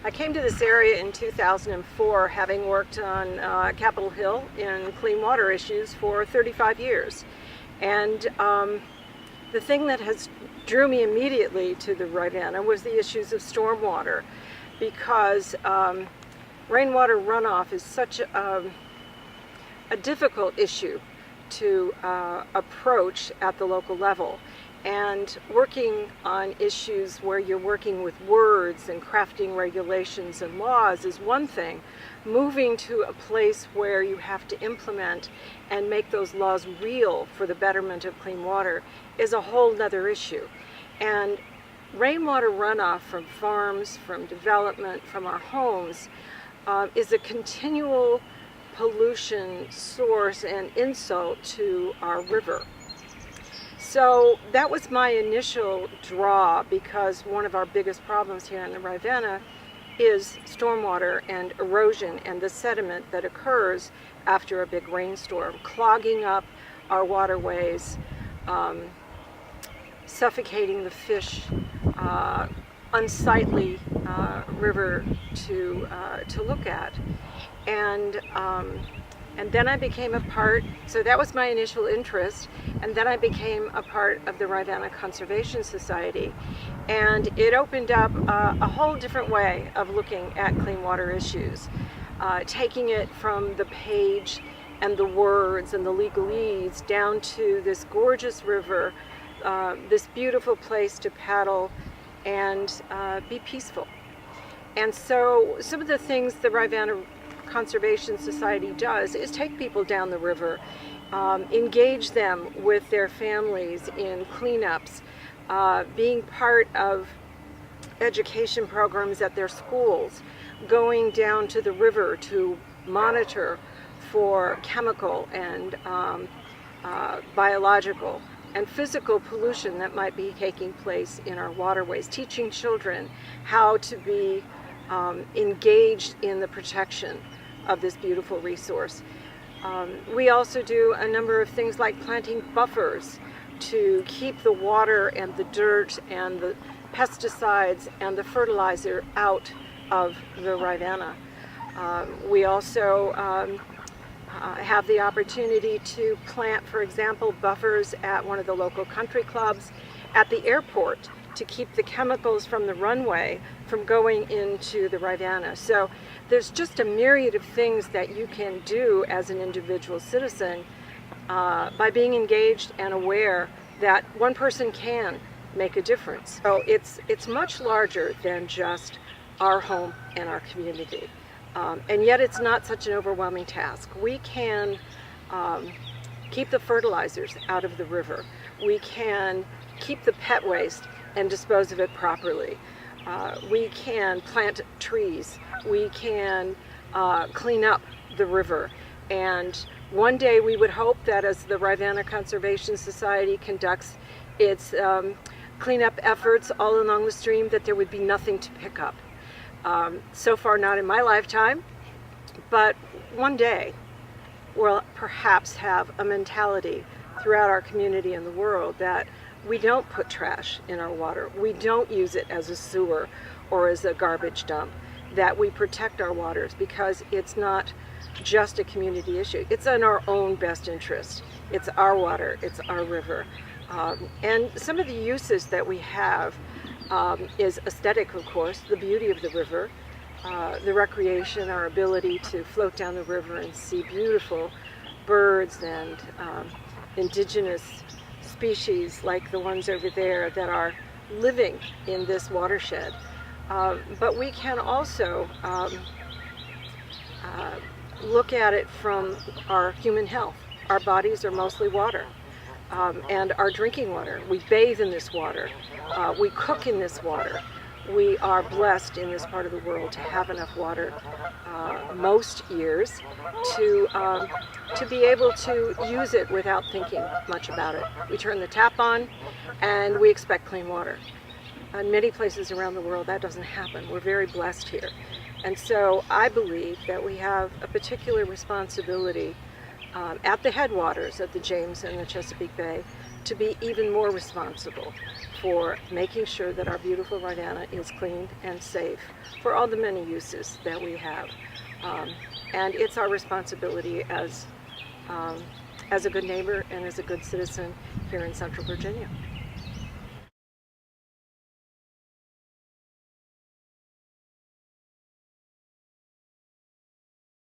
I came to this area in 2004, having worked on Capitol Hill in clean water issues for 35 years. And the thing that has drew me immediately to the Rivanna was the issues of stormwater, because rainwater runoff is such a difficult issue to approach at the local level. And working on issues where you're working with words and crafting regulations and laws is one thing. Moving to a place where you have to implement and make those laws real for the betterment of clean water is a whole nother issue. And rainwater runoff from farms, from development, from our homes is a continual pollution source and insult to our river. So that was my initial draw, because one of our biggest problems here in the Rivanna is stormwater and erosion and the sediment that occurs after a big rainstorm, clogging up our waterways, suffocating the fish, unsightly river to look at. And then I became a part, so that was my initial interest, and then I became a part of the Rivanna Conservation Society. And it opened up a whole different way of looking at clean water issues, taking it from the page and the words and the legalese down to this gorgeous river, this beautiful place to paddle and be peaceful. And so some of the things the Rivanna Conservation Society does is take people down the river, engage them with their families in cleanups, being part of education programs at their schools, going down to the river to monitor for chemical and biological and physical pollution that might be taking place in our waterways, teaching children how to be engaged in the protection of this beautiful resource. We also do a number of things like planting buffers to keep the water and the dirt and the pesticides and the fertilizer out of the Rivanna. We also have the opportunity to plant, for example, buffers at one of the local country clubs, at the airport, to keep the chemicals from the runway from going into the Rivanna. So there's just a myriad of things that you can do as an individual citizen by being engaged and aware that one person can make a difference. So it's much larger than just our home and our community. And yet it's not such an overwhelming task. We can keep the fertilizers out of the river. We can keep the pet waste and dispose of it properly. We can plant trees. We can clean up the river. And one day we would hope that as the Rivanna Conservation Society conducts its cleanup efforts all along the stream, that there would be nothing to pick up. So far not in my lifetime, but one day we'll perhaps have a mentality throughout our community and the world that we don't put trash in our water. We don't use it as a sewer or as a garbage dump. That we protect our waters, because it's not just a community issue. It's in our own best interest. It's our water, it's our river. And some of the uses that we have is aesthetic, of course, the beauty of the river, the recreation, our ability to float down the river and see beautiful birds and indigenous species like the ones over there that are living in this watershed. But we can also look at it from our human health. Our bodies are mostly water, and our drinking water. We bathe in this water. We cook in this water. We are blessed in this part of the world to have enough water most years to be able to use it without thinking much about it. We turn the tap on and we expect clean water. In many places around the world that doesn't happen. We're very blessed here. And so I believe that we have a particular responsibility at the headwaters of the James and the Chesapeake Bay to be even more responsible for making sure that our beautiful Rivanna is cleaned and safe for all the many uses that we have. And it's our responsibility as a good neighbor and as a good citizen here in Central Virginia.